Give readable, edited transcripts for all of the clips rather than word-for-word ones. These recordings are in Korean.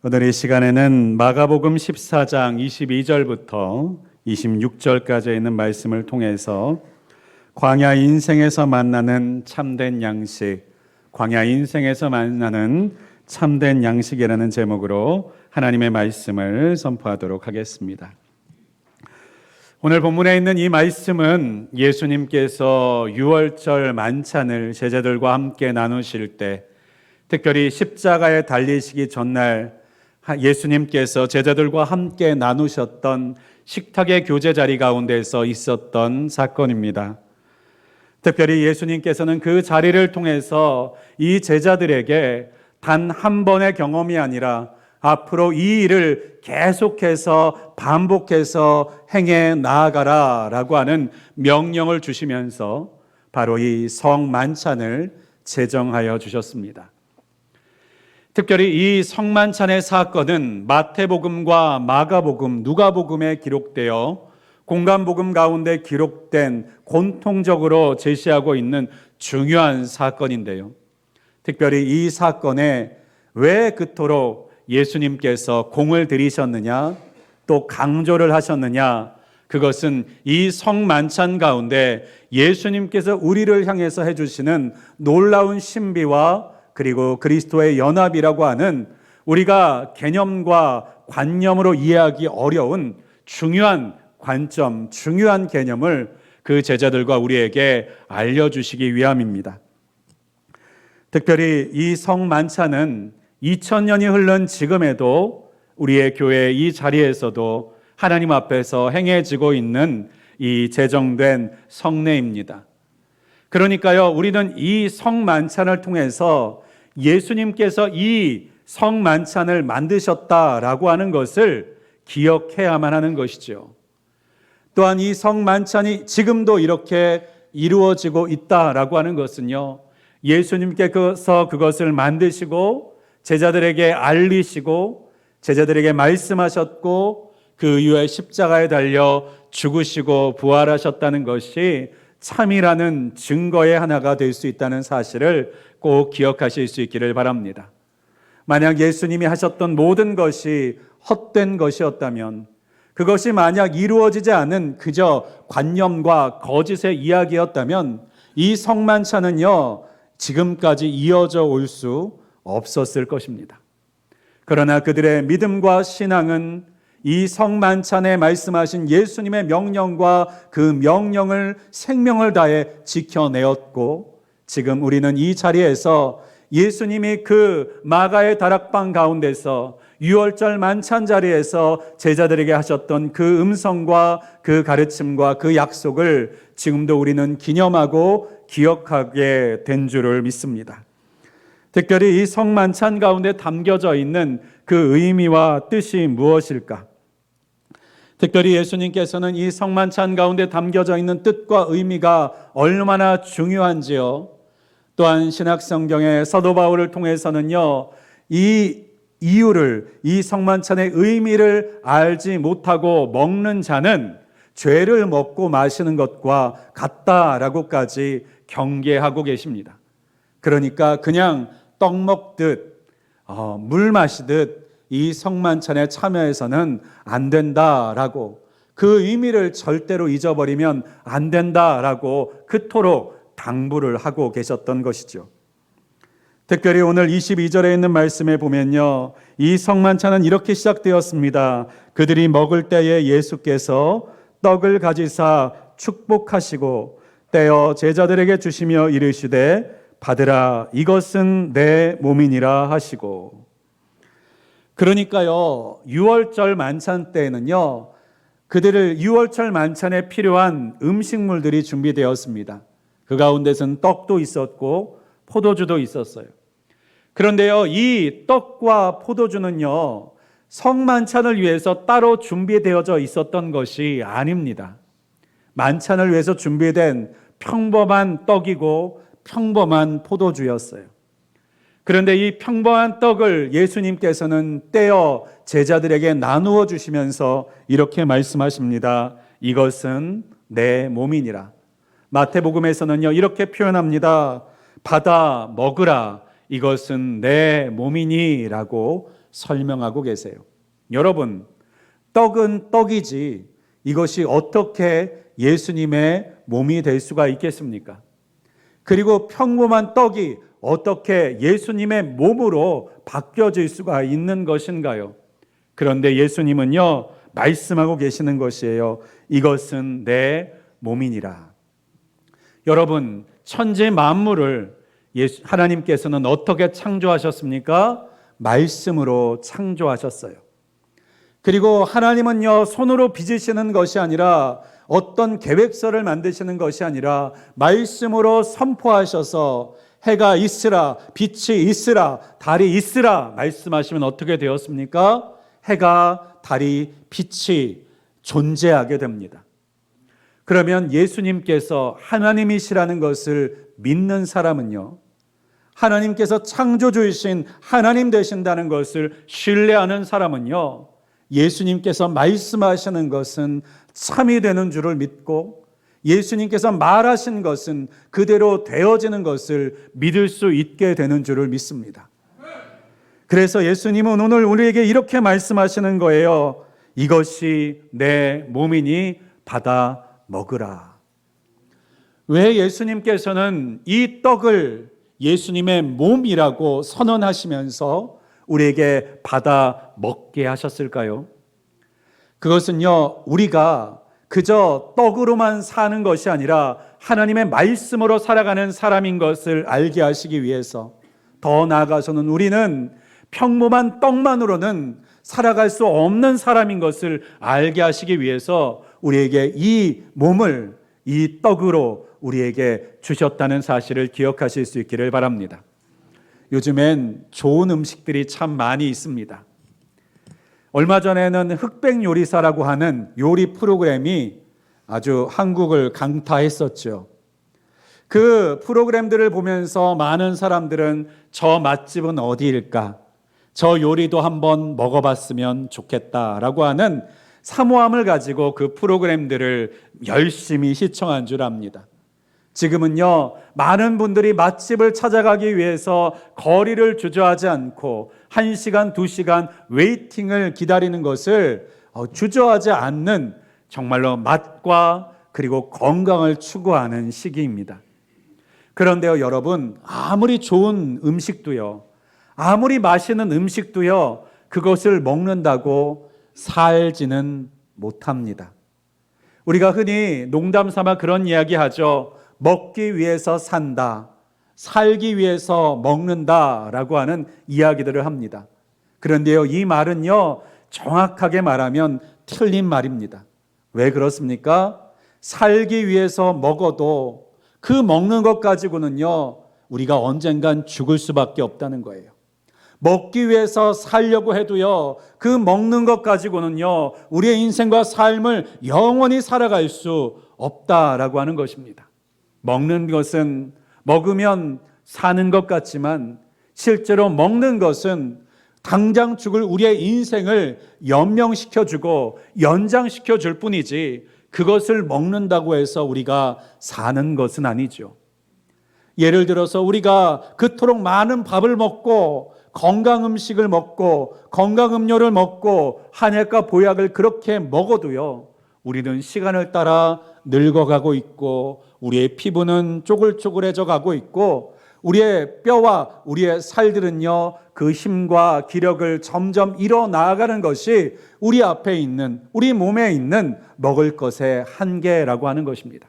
오늘 이 시간에는 마가복음 14장 22절부터 26절까지 있는 말씀을 통해서 광야 인생에서 만나는 참된 양식, 광야 인생에서 만나는 참된 양식이라는 제목으로 하나님의 말씀을 선포하도록 하겠습니다. 오늘 본문에 있는 이 말씀은 예수님께서 유월절 만찬을 제자들과 함께 나누실 때, 특별히 십자가에 달리시기 전날 예수님께서 제자들과 함께 나누셨던 식탁의 교제 자리 가운데서 있었던 사건입니다. 특별히 예수님께서는 그 자리를 통해서 이 제자들에게 단 한 번의 경험이 아니라 앞으로 이 일을 계속해서 반복해서 행해 나아가라 라고 하는 명령을 주시면서 바로 이 성만찬을 제정하여 주셨습니다. 특별히 이 성만찬의 사건은 마태복음과 마가복음, 누가복음에 기록되어 공간복음 가운데 기록된 공통적으로 제시하고 있는 중요한 사건인데요. 특별히 이 사건에 왜 그토록 예수님께서 공을 들이셨느냐, 또 강조를 하셨느냐, 그것은 이 성만찬 가운데 예수님께서 우리를 향해서 해주시는 놀라운 신비와 그리고 그리스도의 연합이라고 하는 우리가 개념과 관념으로 이해하기 어려운 중요한 관점, 중요한 개념을 그 제자들과 우리에게 알려주시기 위함입니다. 특별히 이 성만찬은 2000년이 흐른 지금에도 우리의 교회 이 자리에서도 하나님 앞에서 행해지고 있는 이 제정된 성례입니다. 그러니까요, 우리는 이 성만찬을 통해서 예수님께서 이 성만찬을 만드셨다라고 하는 것을 기억해야만 하는 것이죠. 또한 이 성만찬이 지금도 이렇게 이루어지고 있다라고 하는 것은요, 예수님께서 그것을 만드시고 제자들에게 알리시고 제자들에게 말씀하셨고 그 이후에 십자가에 달려 죽으시고 부활하셨다는 것이 참이라는 증거의 하나가 될 수 있다는 사실을 꼭 기억하실 수 있기를 바랍니다. 만약 예수님이 하셨던 모든 것이 헛된 것이었다면, 그것이 만약 이루어지지 않은 그저 관념과 거짓의 이야기였다면 이 성만찬은요, 지금까지 이어져 올 수 없었을 것입니다. 그러나 그들의 믿음과 신앙은 이 성만찬에 말씀하신 예수님의 명령과 그 명령을 생명을 다해 지켜내었고, 지금 우리는 이 자리에서 예수님이 그 마가의 다락방 가운데서 유월절 만찬 자리에서 제자들에게 하셨던 그 음성과 그 가르침과 그 약속을 지금도 우리는 기념하고 기억하게 된 줄을 믿습니다. 특별히 이 성만찬 가운데 담겨져 있는 그 의미와 뜻이 무엇일까? 특별히 예수님께서는 이 성만찬 가운데 담겨져 있는 뜻과 의미가 얼마나 중요한지요. 또한 신약성경의 사도 바울을 통해서는요, 이 이유를, 이 성만찬의 의미를 알지 못하고 먹는 자는 죄를 먹고 마시는 것과 같다라고까지 경계하고 계십니다. 그러니까 그냥 떡 먹듯 물 마시듯 이 성만찬에 참여해서는 안 된다라고, 그 의미를 절대로 잊어버리면 안 된다라고 그토록 당부를 하고 계셨던 것이죠. 특별히 오늘 22절에 있는 말씀에 보면요, 이 성만찬은 이렇게 시작되었습니다. 그들이 먹을 때에 예수께서 떡을 가지사 축복하시고 떼어 제자들에게 주시며 이르시되 받으라, 이것은 내 몸이니라 하시고. 그러니까요, 유월절 만찬 때에는요, 그들을 유월절 만찬에 필요한 음식물들이 준비되었습니다. 그 가운데서는 떡도 있었고 포도주도 있었어요. 그런데요, 이 떡과 포도주는요, 성만찬을 위해서 따로 준비되어져 있었던 것이 아닙니다. 만찬을 위해서 준비된 평범한 떡이고 평범한 포도주였어요. 그런데 이 평범한 떡을 예수님께서는 떼어 제자들에게 나누어 주시면서 이렇게 말씀하십니다. 이것은 내 몸이니라. 마태복음에서는요, 이렇게 표현합니다. 받아 먹으라. 이것은 내 몸이니 라고 설명하고 계세요. 여러분, 떡은 떡이지 이것이 어떻게 예수님의 몸이 될 수가 있겠습니까? 그리고 평범한 떡이 어떻게 예수님의 몸으로 바뀌어질 수가 있는 것인가요? 그런데 예수님은요, 말씀하고 계시는 것이에요. 이것은 내 몸이니라. 여러분, 천지 만물을 하나님께서는 어떻게 창조하셨습니까? 말씀으로 창조하셨어요. 그리고 하나님은요, 손으로 빚으시는 것이 아니라 어떤 계획서를 만드시는 것이 아니라 말씀으로 선포하셔서 해가 있으라, 빛이 있으라, 달이 있으라 말씀하시면 어떻게 되었습니까? 해가, 달이, 빛이 존재하게 됩니다. 그러면 예수님께서 하나님이시라는 것을 믿는 사람은요, 하나님께서 창조주이신 하나님 되신다는 것을 신뢰하는 사람은요, 예수님께서 말씀하시는 것은 참이 되는 줄을 믿고 예수님께서 말하신 것은 그대로 되어지는 것을 믿을 수 있게 되는 줄을 믿습니다. 그래서 예수님은 오늘 우리에게 이렇게 말씀하시는 거예요. 이것이 내 몸이니 받아 먹으라. 왜 예수님께서는 이 떡을 예수님의 몸이라고 선언하시면서 우리에게 받아 먹게 하셨을까요? 그것은요, 우리가 그저 떡으로만 사는 것이 아니라 하나님의 말씀으로 살아가는 사람인 것을 알게 하시기 위해서, 더 나아가서는 우리는 평범한 떡만으로는 살아갈 수 없는 사람인 것을 알게 하시기 위해서 우리에게 이 몸을 이 떡으로 우리에게 주셨다는 사실을 기억하실 수 있기를 바랍니다. 요즘엔 좋은 음식들이 참 많이 있습니다. 얼마 전에는 흑백 요리사라고 하는 요리 프로그램이 아주 한국을 강타했었죠. 그 프로그램들을 보면서 많은 사람들은 저 맛집은 어디일까? 저 요리도 한번 먹어봤으면 좋겠다라고 하는 사모함을 가지고 그 프로그램들을 열심히 시청한 줄 압니다. 지금은요, 많은 분들이 맛집을 찾아가기 위해서 거리를 주저하지 않고 1시간, 2시간 웨이팅을 기다리는 것을 주저하지 않는 정말로 맛과 그리고 건강을 추구하는 시기입니다. 그런데요, 여러분, 아무리 좋은 음식도요, 아무리 맛있는 음식도요, 그것을 먹는다고 살지는 못합니다. 우리가 흔히 농담 삼아 그런 이야기 하죠. 먹기 위해서 산다, 살기 위해서 먹는다 라고 하는 이야기들을 합니다. 그런데요, 이 말은요, 정확하게 말하면 틀린 말입니다. 왜 그렇습니까? 살기 위해서 먹어도 그 먹는 것 가지고는요, 우리가 언젠간 죽을 수밖에 없다는 거예요. 먹기 위해서 살려고 해도요, 그 먹는 것 가지고는요, 우리의 인생과 삶을 영원히 살아갈 수 없다라고 하는 것입니다. 먹는 것은 먹으면 사는 것 같지만 실제로 먹는 것은 당장 죽을 우리의 인생을 연명시켜주고 연장시켜줄 뿐이지 그것을 먹는다고 해서 우리가 사는 것은 아니죠. 예를 들어서 우리가 그토록 많은 밥을 먹고 건강 음식을 먹고 건강 음료를 먹고 한약과 보약을 그렇게 먹어도요, 우리는 시간을 따라 늙어가고 있고 우리의 피부는 쪼글쪼글해져 가고 있고 우리의 뼈와 우리의 살들은요, 그 힘과 기력을 점점 잃어나가는 것이 우리 앞에 있는, 우리 몸에 있는 먹을 것의 한계라고 하는 것입니다.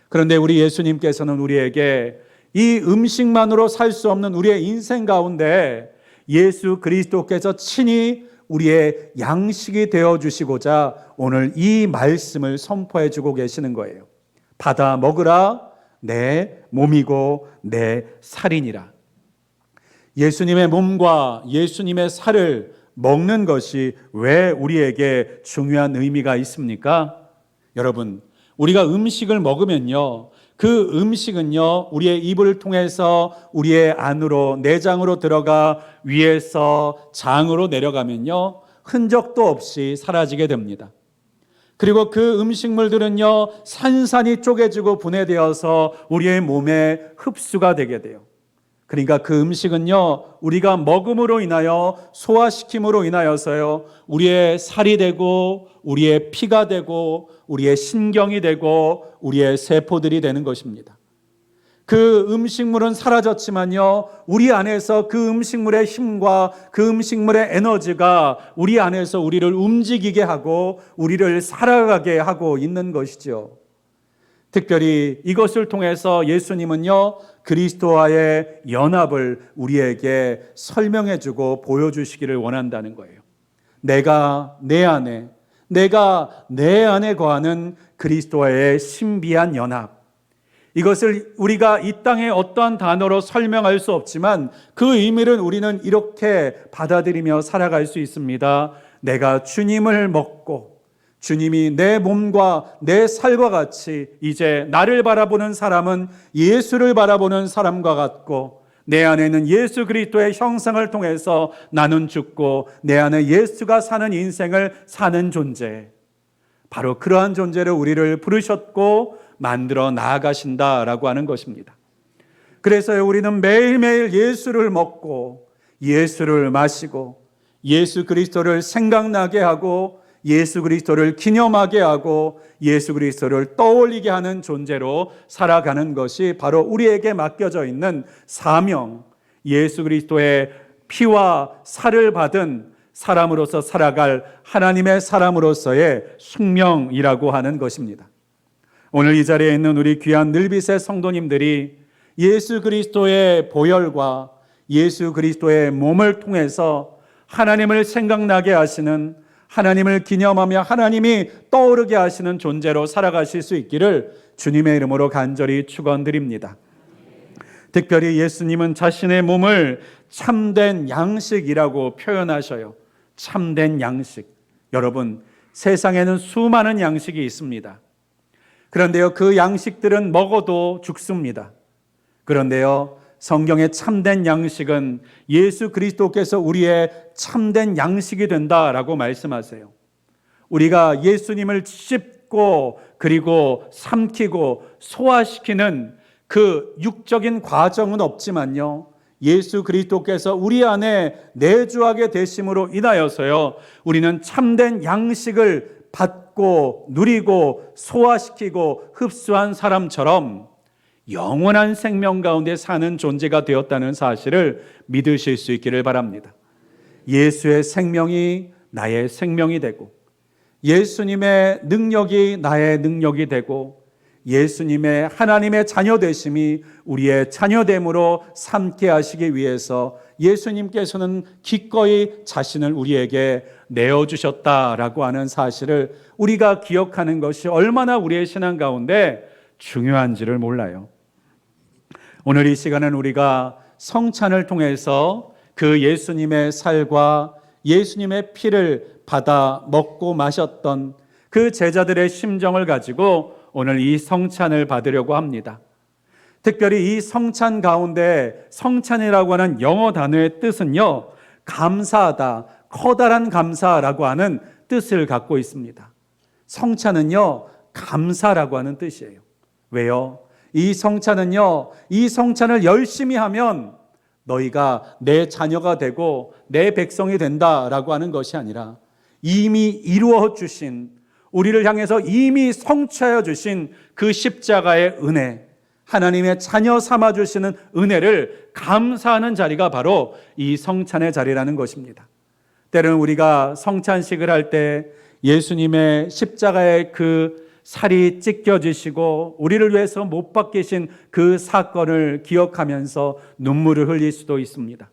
그런데 우리 예수님께서는 우리에게 이 음식만으로 살 수 없는 우리의 인생 가운데 예수 그리스도께서 친히 우리의 양식이 되어주시고자 오늘 이 말씀을 선포해 주고 계시는 거예요. 받아 먹으라, 내 몸이고 내 살이니라. 예수님의 몸과 예수님의 살을 먹는 것이 왜 우리에게 중요한 의미가 있습니까? 여러분, 우리가 음식을 먹으면요, 그 음식은요, 우리의 입을 통해서 우리의 안으로, 내장으로 들어가 위에서 장으로 내려가면요, 흔적도 없이 사라지게 됩니다. 그리고 그 음식물들은요, 산산이 쪼개지고 분해되어서 우리의 몸에 흡수가 되게 돼요. 그러니까 그 음식은요, 우리가 먹음으로 인하여, 소화시킴으로 인하여서요, 우리의 살이 되고, 우리의 피가 되고, 우리의 신경이 되고, 우리의 세포들이 되는 것입니다. 그 음식물은 사라졌지만요, 우리 안에서 그 음식물의 힘과 그 음식물의 에너지가 우리 안에서 우리를 움직이게 하고 우리를 살아가게 하고 있는 것이죠. 특별히 이것을 통해서 예수님은요, 그리스도와의 연합을 우리에게 설명해주고 보여주시기를 원한다는 거예요. 내가 내 안에 거하는 그리스도와의 신비한 연합. 이것을 우리가 이 땅의 어떠한 단어로 설명할 수 없지만 그 의미를 우리는 이렇게 받아들이며 살아갈 수 있습니다. 내가 주님을 먹고 주님이 내 몸과 내 살과 같이 이제 나를 바라보는 사람은 예수를 바라보는 사람과 같고, 내 안에는 예수 그리스도의 형상을 통해서 나는 죽고 내 안에 예수가 사는 인생을 사는 존재, 바로 그러한 존재를 우리를 부르셨고 만들어 나아가신다라고 하는 것입니다. 그래서 우리는 매일매일 예수를 먹고 예수를 마시고 예수 그리스도를 생각나게 하고 예수 그리스도를 기념하게 하고 예수 그리스도를 떠올리게 하는 존재로 살아가는 것이 바로 우리에게 맡겨져 있는 사명, 예수 그리스도의 피와 살을 받은 사람으로서 살아갈 하나님의 사람으로서의 숙명이라고 하는 것입니다. 오늘 이 자리에 있는 우리 귀한 늘빗의 성도님들이 예수 그리스도의 보혈과 예수 그리스도의 몸을 통해서 하나님을 생각나게 하시는, 하나님을 기념하며 하나님이 떠오르게 하시는 존재로 살아가실 수 있기를 주님의 이름으로 간절히 축원드립니다. 특별히 예수님은 자신의 몸을 참된 양식이라고 표현하셔요. 참된 양식. 여러분, 세상에는 수많은 양식이 있습니다. 그런데요, 그 양식들은 먹어도 죽습니다. 그런데요, 성경의 참된 양식은 예수 그리스도께서 우리의 참된 양식이 된다라고 말씀하세요. 우리가 예수님을 씹고 그리고 삼키고 소화시키는 그 육적인 과정은 없지만요, 예수 그리스도께서 우리 안에 내주하게 되심으로 인하여서요, 우리는 참된 양식을 받고 누리고 소화시키고 흡수한 사람처럼 영원한 생명 가운데 사는 존재가 되었다는 사실을 믿으실 수 있기를 바랍니다. 예수의 생명이 나의 생명이 되고, 예수님의 능력이 나의 능력이 되고, 예수님의 하나님의 자녀 되심이 우리의 자녀됨으로 삼게 하시기 위해서 예수님께서는 기꺼이 자신을 우리에게 내어주셨다라고 하는 사실을 우리가 기억하는 것이 얼마나 우리의 신앙 가운데 중요한지를 몰라요. 오늘 이 시간은 우리가 성찬을 통해서 그 예수님의 살과 예수님의 피를 받아 먹고 마셨던 그 제자들의 심정을 가지고 오늘 이 성찬을 받으려고 합니다. 특별히 이 성찬 가운데 성찬이라고 하는 영어 단어의 뜻은요, 감사하다, 커다란 감사라고 하는 뜻을 갖고 있습니다. 성찬은요, 감사라고 하는 뜻이에요. 왜요? 이 성찬은요, 이 성찬을 열심히 하면 너희가 내 자녀가 되고 내 백성이 된다라고 하는 것이 아니라 이미 이루어 주신, 우리를 향해서 이미 성취하여 주신 그 십자가의 은혜, 하나님의 자녀 삼아 주시는 은혜를 감사하는 자리가 바로 이 성찬의 자리라는 것입니다. 때로는 우리가 성찬식을 할 때 예수님의 십자가의 그 살이 찢겨지시고 우리를 위해서 못 박히신 그 사건을 기억하면서 눈물을 흘릴 수도 있습니다.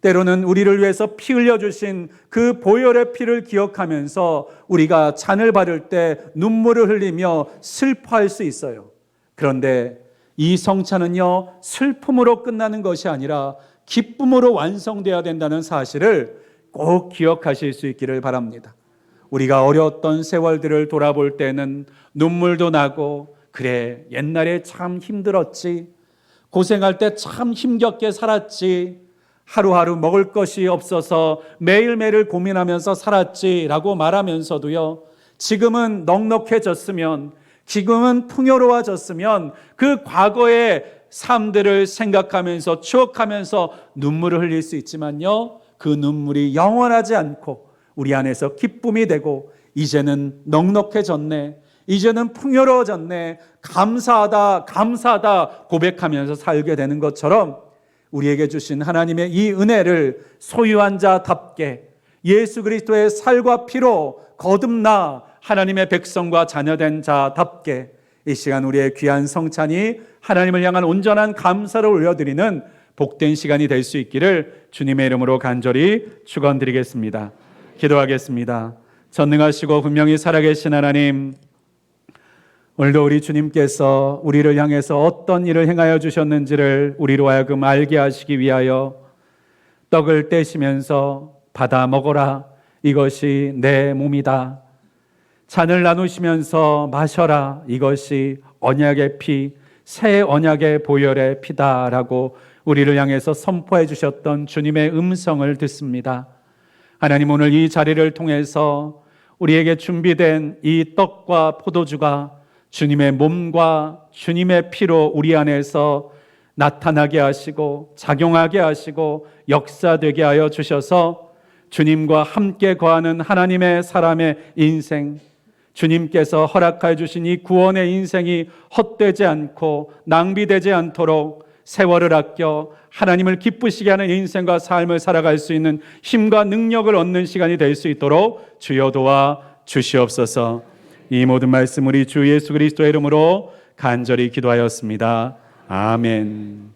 때로는 우리를 위해서 피 흘려주신 그 보혈의 피를 기억하면서 우리가 잔을 받을 때 눈물을 흘리며 슬퍼할 수 있어요. 그런데 이 성찬은요, 슬픔으로 끝나는 것이 아니라 기쁨으로 완성되어야 된다는 사실을 꼭 기억하실 수 있기를 바랍니다. 우리가 어려웠던 세월들을 돌아볼 때는 눈물도 나고 그래, 옛날에 참 힘들었지. 고생할 때 참 힘겹게 살았지. 하루하루 먹을 것이 없어서 매일매일 고민하면서 살았지라고 말하면서도요, 지금은 넉넉해졌으면, 지금은 풍요로워졌으면 그 과거의 삶들을 생각하면서 추억하면서 눈물을 흘릴 수 있지만요, 그 눈물이 영원하지 않고 우리 안에서 기쁨이 되고, 이제는 넉넉해졌네, 이제는 풍요로워졌네, 감사하다 감사하다 고백하면서 살게 되는 것처럼, 우리에게 주신 하나님의 이 은혜를 소유한 자답게 예수 그리스도의 살과 피로 거듭나 하나님의 백성과 자녀된 자답게 이 시간 우리의 귀한 성찬이 하나님을 향한 온전한 감사를 올려드리는 복된 시간이 될 수 있기를 주님의 이름으로 간절히 축원드리겠습니다. 기도하겠습니다. 전능하시고 분명히 살아계신 하나님, 오늘도 우리 주님께서 우리를 향해서 어떤 일을 행하여 주셨는지를 우리로 하여금 알게 하시기 위하여 떡을 떼시면서 받아 먹어라, 이것이 내 몸이다. 잔을 나누시면서 마셔라, 이것이 언약의 피, 새 언약의 보혈의 피다라고 우리를 향해서 선포해 주셨던 주님의 음성을 듣습니다. 하나님, 오늘 이 자리를 통해서 우리에게 준비된 이 떡과 포도주가 주님의 몸과 주님의 피로 우리 안에서 나타나게 하시고 작용하게 하시고 역사되게 하여 주셔서 주님과 함께 거하는 하나님의 사람의 인생, 주님께서 허락하여 주신 이 구원의 인생이 헛되지 않고 낭비되지 않도록 세월을 아껴 하나님을 기쁘시게 하는 인생과 삶을 살아갈 수 있는 힘과 능력을 얻는 시간이 될 수 있도록 주여 도와 주시옵소서. 이 모든 말씀 우리 주 예수 그리스도의 이름으로 간절히 기도하였습니다. 아멘.